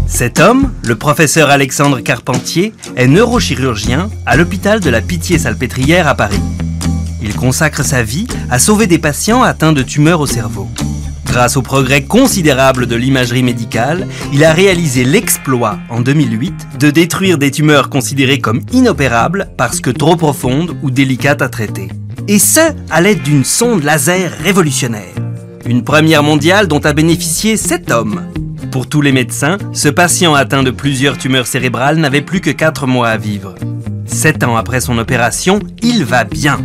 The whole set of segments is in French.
Cet homme, le professeur Alexandre Carpentier, est neurochirurgien à l'hôpital de la Pitié-Salpêtrière à Paris. Il consacre sa vie à sauver des patients atteints de tumeurs au cerveau. Grâce au progrès considérable de l'imagerie médicale, il a réalisé l'exploit, en 2008, de détruire des tumeurs considérées comme inopérables parce que trop profondes ou délicates à traiter. Et ce, à l'aide d'une sonde laser révolutionnaire. Une première mondiale dont a bénéficié cet homme. Pour tous les médecins, ce patient atteint de plusieurs tumeurs cérébrales n'avait plus que 4 mois à vivre. 7 ans après son opération, il va bien.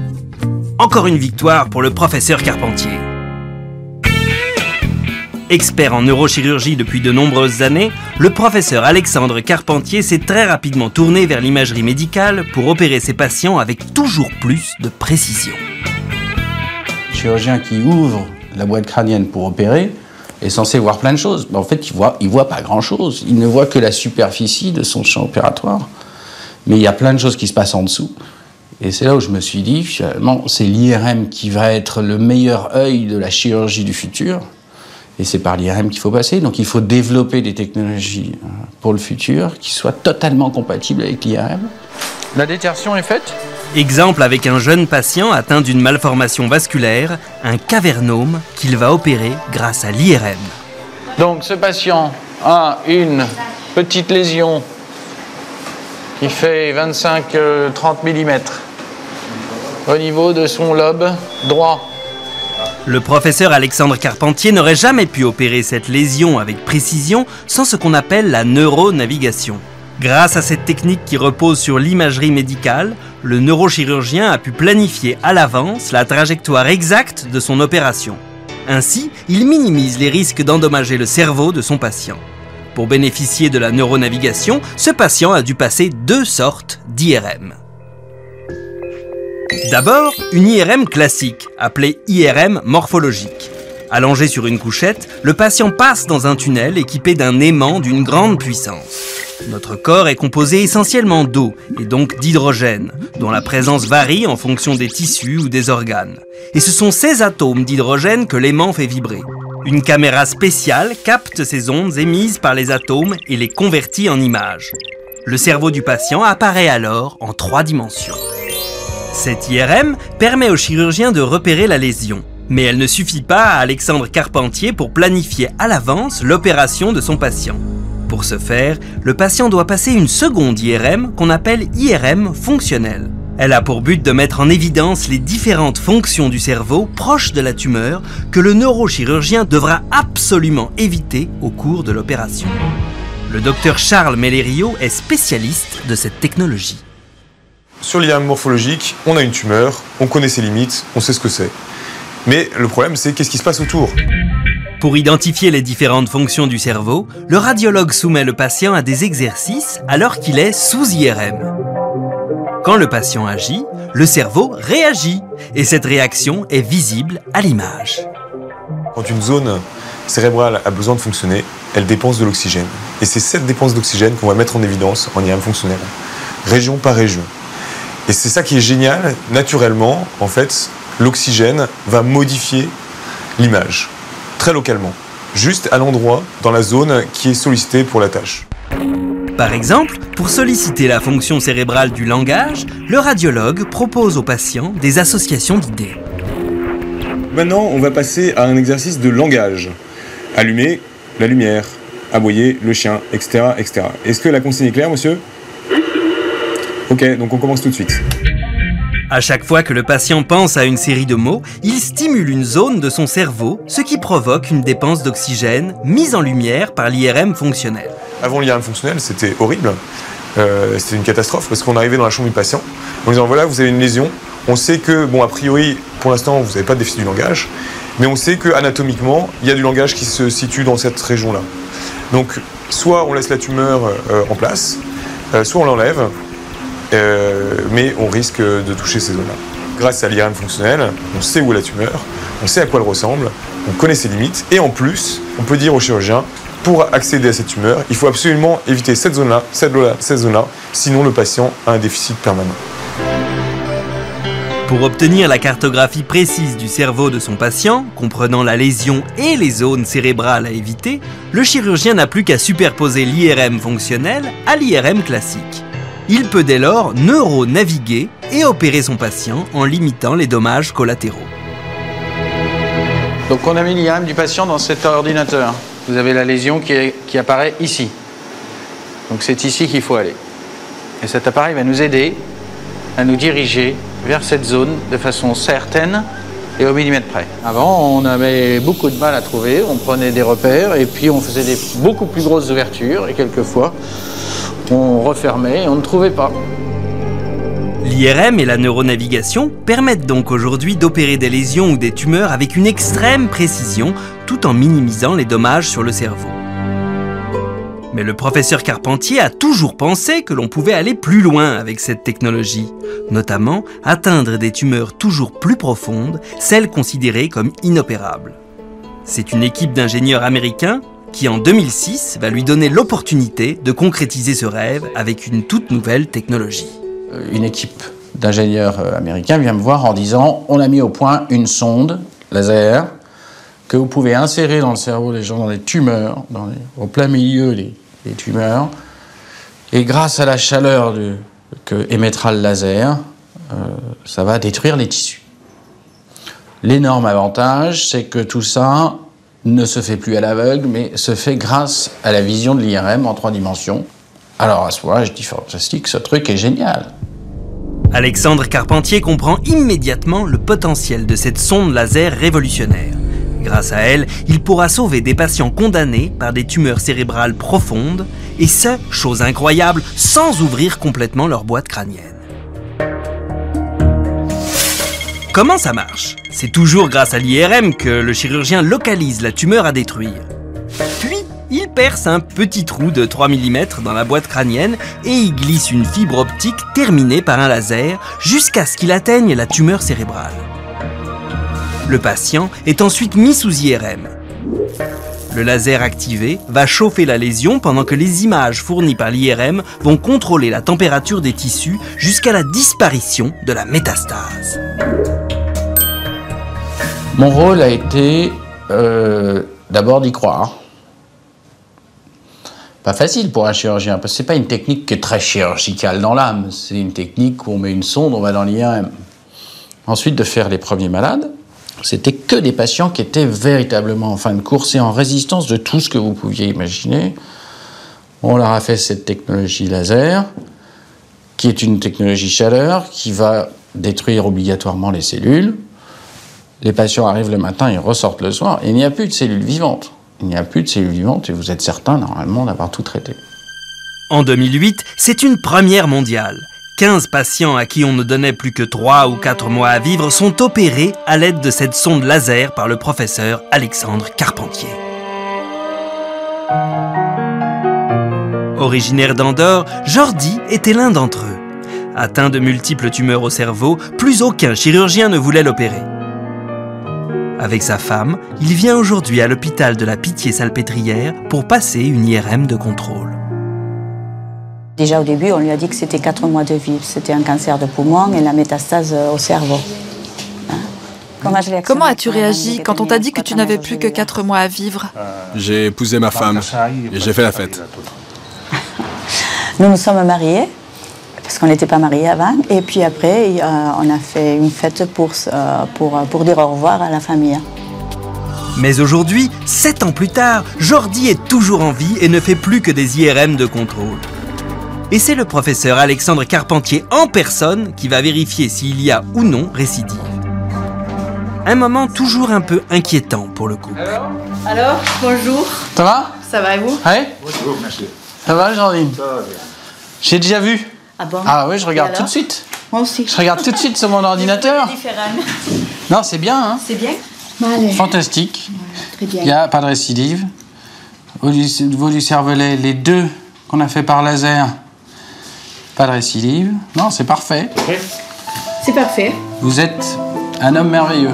Encore une victoire pour le professeur Carpentier. Expert en neurochirurgie depuis de nombreuses années, le professeur Alexandre Carpentier s'est très rapidement tourné vers l'imagerie médicale pour opérer ses patients avec toujours plus de précision. Le chirurgien qui ouvre la boîte crânienne pour opérer est censé voir plein de choses. En fait, il voit pas grand-chose. Il ne voit que la superficie de son champ opératoire. Mais il y a plein de choses qui se passent en dessous. Et c'est là où je me suis dit, finalement, c'est l'IRM qui va être le meilleur œil de la chirurgie du futur. Et c'est par l'IRM qu'il faut passer. Donc il faut développer des technologies pour le futur qui soient totalement compatibles avec l'IRM. La détertion est faite ? Exemple avec un jeune patient atteint d'une malformation vasculaire, un cavernome qu'il va opérer grâce à l'IRM. Donc ce patient a une petite lésion qui fait 25-30 mm au niveau de son lobe droit. Le professeur Alexandre Carpentier n'aurait jamais pu opérer cette lésion avec précision sans ce qu'on appelle la neuronavigation. Grâce à cette technique qui repose sur l'imagerie médicale, le neurochirurgien a pu planifier à l'avance la trajectoire exacte de son opération. Ainsi, il minimise les risques d'endommager le cerveau de son patient. Pour bénéficier de la neuronavigation, ce patient a dû passer 2 sortes d'IRM. D'abord, une IRM classique, appelée IRM morphologique. Allongé sur une couchette, le patient passe dans un tunnel équipé d'un aimant d'une grande puissance. Notre corps est composé essentiellement d'eau, et donc d'hydrogène, dont la présence varie en fonction des tissus ou des organes. Et ce sont ces atomes d'hydrogène que l'aimant fait vibrer. Une caméra spéciale capte ces ondes émises par les atomes et les convertit en images. Le cerveau du patient apparaît alors en 3 dimensions. Cette IRM permet au chirurgien de repérer la lésion. Mais elle ne suffit pas à Alexandre Carpentier pour planifier à l'avance l'opération de son patient. Pour ce faire, le patient doit passer une seconde IRM qu'on appelle IRM fonctionnelle. Elle a pour but de mettre en évidence les différentes fonctions du cerveau proches de la tumeur que le neurochirurgien devra absolument éviter au cours de l'opération. Le docteur Charles Mellerio est spécialiste de cette technologie. Sur l'IRM morphologique, on a une tumeur, on connaît ses limites, on sait ce que c'est. Mais le problème, c'est qu'est-ce qui se passe autour ? Pour identifier les différentes fonctions du cerveau, le radiologue soumet le patient à des exercices alors qu'il est sous IRM. Quand le patient agit, le cerveau réagit et cette réaction est visible à l'image. Quand une zone cérébrale a besoin de fonctionner, elle dépense de l'oxygène. Et c'est cette dépense d'oxygène qu'on va mettre en évidence en IRM fonctionnel, région par région. Et c'est ça qui est génial, naturellement, en fait, l'oxygène va modifier l'image, très localement, juste à l'endroit, dans la zone qui est sollicitée pour la tâche. Par exemple, pour solliciter la fonction cérébrale du langage, le radiologue propose aux patients des associations d'idées. Maintenant, on va passer à un exercice de langage. Allumer la lumière, aboyer le chien, etc., etc. Est-ce que la consigne est claire, monsieur ? Ok, donc on commence tout de suite. À chaque fois que le patient pense à une série de mots, il stimule une zone de son cerveau, ce qui provoque une dépense d'oxygène mise en lumière par l'IRM fonctionnel. Avant l'IRM fonctionnel, c'était horrible. C'était une catastrophe parce qu'on arrivait dans la chambre du patient en disant voilà, vous avez une lésion. On sait que, bon, a priori, pour l'instant, vous n'avez pas de déficit du langage, mais on sait qu'anatomiquement, il y a du langage qui se situe dans cette région-là. Donc, soit on laisse la tumeur en place, soit on l'enlève. Mais on risque de toucher ces zones-là. Grâce à l'IRM fonctionnel, on sait où est la tumeur, on sait à quoi elle ressemble, on connaît ses limites, et en plus, on peut dire au chirurgien, pour accéder à cette tumeur, il faut absolument éviter cette zone-là, cette zone-là, sinon le patient a un déficit permanent. Pour obtenir la cartographie précise du cerveau de son patient, comprenant la lésion et les zones cérébrales à éviter, le chirurgien n'a plus qu'à superposer l'IRM fonctionnel à l'IRM classique. Il peut dès lors neuronaviguer et opérer son patient en limitant les dommages collatéraux. Donc on a mis l'IRM du patient dans cet ordinateur. Vous avez la lésion qui apparaît ici. Donc c'est ici qu'il faut aller. Et cet appareil va nous aider à nous diriger vers cette zone de façon certaine et au millimètre près. Avant, on avait beaucoup de mal à trouver, on prenait des repères et puis on faisait des beaucoup plus grosses ouvertures et quelquefois on refermait et on ne trouvait pas. L'IRM et la neuronavigation permettent donc aujourd'hui d'opérer des lésions ou des tumeurs avec une extrême précision tout en minimisant les dommages sur le cerveau. Mais le professeur Carpentier a toujours pensé que l'on pouvait aller plus loin avec cette technologie, notamment atteindre des tumeurs toujours plus profondes, celles considérées comme inopérables. C'est une équipe d'ingénieurs américains qui, en 2006, va lui donner l'opportunité de concrétiser ce rêve avec une toute nouvelle technologie. Une équipe d'ingénieurs américains vient me voir en disant « On a mis au point une sonde laser que vous pouvez insérer dans le cerveau des gens, dans les tumeurs, au plein milieu des tumeurs. Et grâce à la chaleur que émettra le laser, ça va détruire les tissus. L'énorme avantage, c'est que tout ça ne se fait plus à l'aveugle, mais se fait grâce à la vision de l'IRM en 3 dimensions. Alors à ce moment-là, je dis fantastique, ce truc est génial. Alexandre Carpentier comprend immédiatement le potentiel de cette sonde laser révolutionnaire. Grâce à elle, il pourra sauver des patients condamnés par des tumeurs cérébrales profondes, et ce, chose incroyable, sans ouvrir complètement leur boîte crânienne. Comment ça marche? C'est toujours grâce à l'IRM que le chirurgien localise la tumeur à détruire. Puis, il perce un petit trou de 3 mm dans la boîte crânienne et y glisse une fibre optique terminée par un laser jusqu'à ce qu'il atteigne la tumeur cérébrale. Le patient est ensuite mis sous IRM. Le laser activé va chauffer la lésion pendant que les images fournies par l'IRM vont contrôler la température des tissus jusqu'à la disparition de la métastase. Mon rôle a été d'abord d'y croire. Pas facile pour un chirurgien, parce que c'est pas une technique qui est très chirurgicale dans l'âme. C'est une technique où on met une sonde, on va dans l'IRM. Ensuite, de faire les premiers malades. C'était que des patients qui étaient véritablement en fin de course et en résistance de tout ce que vous pouviez imaginer. On leur a fait cette technologie laser, qui est une technologie chaleur, qui va détruire obligatoirement les cellules. Les patients arrivent le matin, ils ressortent le soir, et il n'y a plus de cellules vivantes. Il n'y a plus de cellules vivantes et vous êtes certain, normalement, d'avoir tout traité. En 2008, c'est une première mondiale. 15 patients à qui on ne donnait plus que 3 ou 4 mois à vivre sont opérés à l'aide de cette sonde laser par le professeur Alexandre Carpentier. Originaire d'Andorre, Jordi était l'un d'entre eux. Atteint de multiples tumeurs au cerveau, plus aucun chirurgien ne voulait l'opérer. Avec sa femme, il vient aujourd'hui à l'hôpital de la Pitié-Salpêtrière pour passer une IRM de contrôle. Déjà au début, on lui a dit que c'était 4 mois de vie. C'était un cancer de poumon et la métastase au cerveau. Comment as-tu réagi quand on t'a dit que tu n'avais plus que 4 mois à vivre? J'ai épousé ma femme et j'ai fait la fête. Nous nous sommes mariés, parce qu'on n'était pas mariés avant. Et puis après, on a fait une fête pour dire au revoir à la famille. Mais aujourd'hui, 7 ans plus tard, Jordi est toujours en vie et ne fait plus que des IRM de contrôle. Et c'est le professeur Alexandre Carpentier en personne qui va vérifier s'il y a ou non récidive. Un moment toujours un peu inquiétant pour le couple. Alors, bonjour. Ça va? Ça va et vous? Ouais? Bonjour, merci. Ça va, Jandine? Ça va bien. J'ai déjà vu. Ah bon? Ah oui, je regarde tout de suite. Moi aussi. Je regarde tout de suite sur mon ordinateur. Non, c'est bien, hein? C'est bien? Allez. Fantastique. Ouais, très bien. Il n'y a pas de récidive. Vous du cervelet, les 2 qu'on a fait par laser, pas de récidive. Non, c'est parfait. C'est parfait. Vous êtes un homme merveilleux.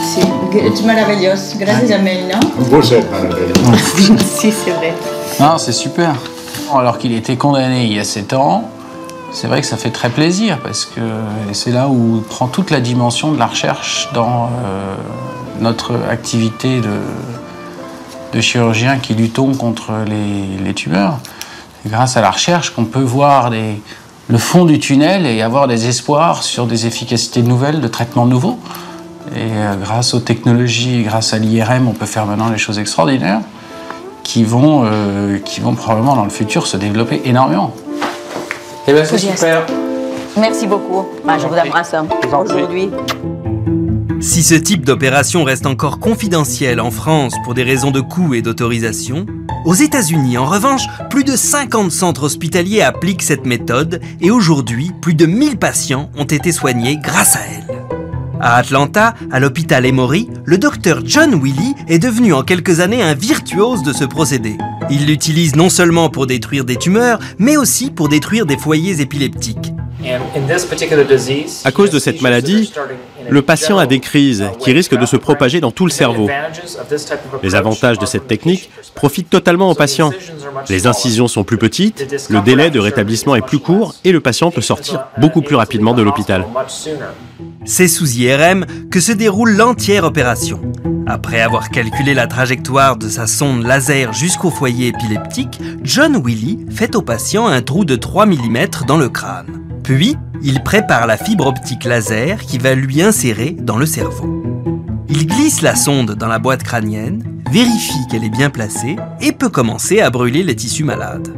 C'est maravilloso. Gracias a mí, non? Vous êtes merveilleux. Si, c'est vrai. Non, c'est super. Alors qu'il était condamné il y a 7 ans, c'est vrai que ça fait très plaisir parce que c'est là où prend toute la dimension de la recherche dans notre activité de chirurgien qui luttons contre les tumeurs. C'est grâce à la recherche qu'on peut voir le fond du tunnel et avoir des espoirs sur des efficacités nouvelles, de traitements nouveaux. Et grâce aux technologies, grâce à l'IRM, on peut faire maintenant des choses extraordinaires qui vont probablement dans le futur se développer énormément. Eh bien, c'est super. Merci beaucoup. Je vous embrasse aujourd'hui. Si ce type d'opération reste encore confidentiel en France pour des raisons de coût et d'autorisation, aux États-Unis, en revanche, plus de 50 centres hospitaliers appliquent cette méthode et aujourd'hui, plus de 1000 patients ont été soignés grâce à elle. À Atlanta, à l'hôpital Emory, le docteur John Wiley est devenu en quelques années un virtuose de ce procédé. Il l'utilise non seulement pour détruire des tumeurs, mais aussi pour détruire des foyers épileptiques. À cause de cette maladie, le patient a des crises qui risquent de se propager dans tout le cerveau. Les avantages de cette technique profitent totalement au patient. Les incisions sont plus petites, le délai de rétablissement est plus court et le patient peut sortir beaucoup plus rapidement de l'hôpital. C'est sous IRM que se déroule l'entière opération. Après avoir calculé la trajectoire de sa sonde laser jusqu'au foyer épileptique, John Wiley fait au patient un trou de 3 mm dans le crâne. Puis, il prépare la fibre optique laser qui va lui insérer dans le cerveau. Il glisse la sonde dans la boîte crânienne, vérifie qu'elle est bien placée et peut commencer à brûler les tissus malades.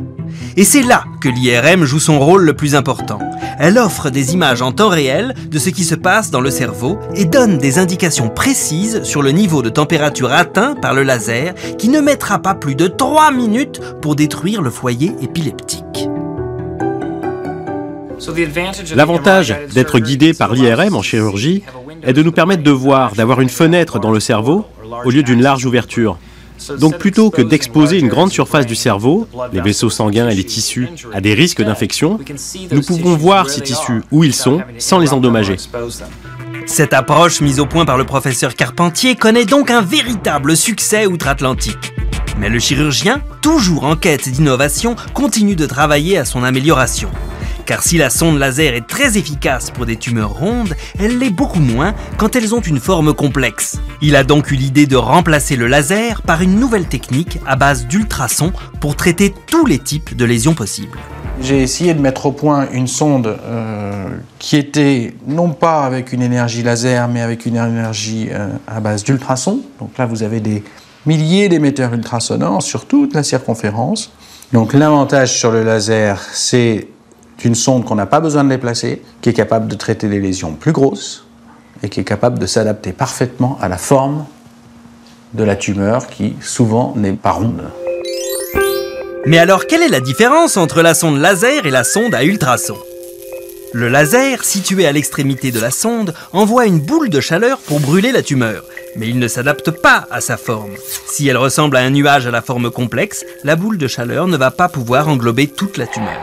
Et c'est là que l'IRM joue son rôle le plus important. Elle offre des images en temps réel de ce qui se passe dans le cerveau et donne des indications précises sur le niveau de température atteint par le laser qui ne mettra pas plus de 3 minutes pour détruire le foyer épileptique. L'avantage d'être guidé par l'IRM en chirurgie est de nous permettre de voir, d'avoir une fenêtre dans le cerveau au lieu d'une large ouverture. Donc plutôt que d'exposer une grande surface du cerveau, les vaisseaux sanguins et les tissus, à des risques d'infection, nous pouvons voir ces tissus où ils sont sans les endommager. Cette approche mise au point par le professeur Carpentier connaît donc un véritable succès outre-Atlantique. Mais le chirurgien, toujours en quête d'innovation, continue de travailler à son amélioration. Car si la sonde laser est très efficace pour des tumeurs rondes, elle l'est beaucoup moins quand elles ont une forme complexe. Il a donc eu l'idée de remplacer le laser par une nouvelle technique à base d'ultrasons pour traiter tous les types de lésions possibles. J'ai essayé de mettre au point une sonde qui était non pas avec une énergie laser, mais avec une énergie à base d'ultrasons. Donc là, vous avez des milliers d'émetteurs ultrasonores sur toute la circonférence. Donc l'avantage sur le laser, c'est une sonde qu'on n'a pas besoin de déplacer, qui est capable de traiter des lésions plus grosses et qui est capable de s'adapter parfaitement à la forme de la tumeur qui, souvent, n'est pas ronde. Mais alors, quelle est la différence entre la sonde laser et la sonde à ultrasons? Le laser, situé à l'extrémité de la sonde, envoie une boule de chaleur pour brûler la tumeur. Mais il ne s'adapte pas à sa forme. Si elle ressemble à un nuage à la forme complexe, la boule de chaleur ne va pas pouvoir englober toute la tumeur.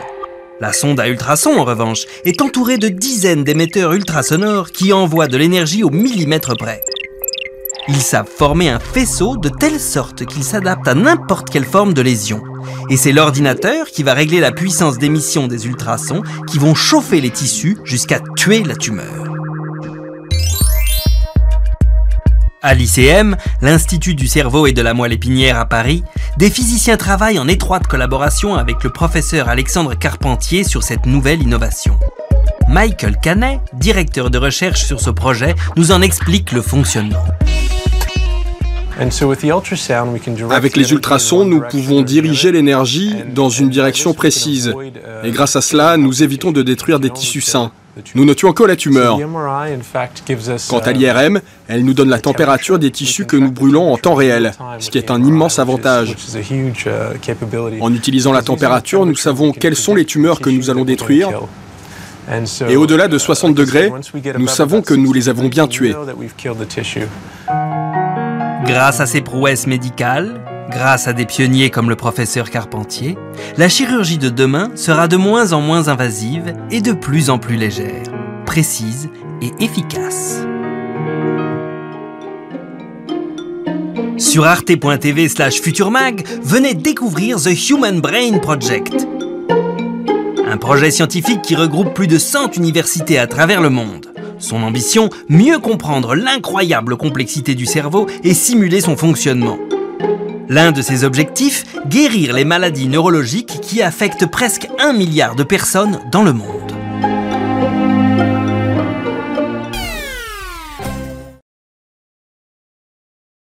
La sonde à ultrasons, en revanche, est entourée de dizaines d'émetteurs ultrasonores qui envoient de l'énergie au millimètre près. Ils savent former un faisceau de telle sorte qu'il s'adapte à n'importe quelle forme de lésion. Et c'est l'ordinateur qui va régler la puissance d'émission des ultrasons qui vont chauffer les tissus jusqu'à tuer la tumeur. À l'ICM, l'Institut du cerveau et de la moelle épinière à Paris, des physiciens travaillent en étroite collaboration avec le professeur Alexandre Carpentier sur cette nouvelle innovation. Michael Canet, directeur de recherche sur ce projet, nous en explique le fonctionnement. Avec les ultrasons, nous pouvons diriger l'énergie dans une direction précise. Et grâce à cela, nous évitons de détruire des tissus sains. Nous ne tuons que la tumeur. Quant à l'IRM, elle nous donne la température des tissus que nous brûlons en temps réel, ce qui est un immense avantage. En utilisant la température, nous savons quelles sont les tumeurs que nous allons détruire. Et au-delà de 60 degrés, nous savons que nous les avons bien tués. Grâce à ces prouesses médicales, grâce à des pionniers comme le professeur Carpentier, la chirurgie de demain sera de moins en moins invasive et de plus en plus légère, précise et efficace. Sur arte.tv/futurmag, venez découvrir The Human Brain Project. Un projet scientifique qui regroupe plus de 100 universités à travers le monde. Son ambition, mieux comprendre l'incroyable complexité du cerveau et simuler son fonctionnement. L'un de ses objectifs, guérir les maladies neurologiques qui affectent presque 1 milliard de personnes dans le monde.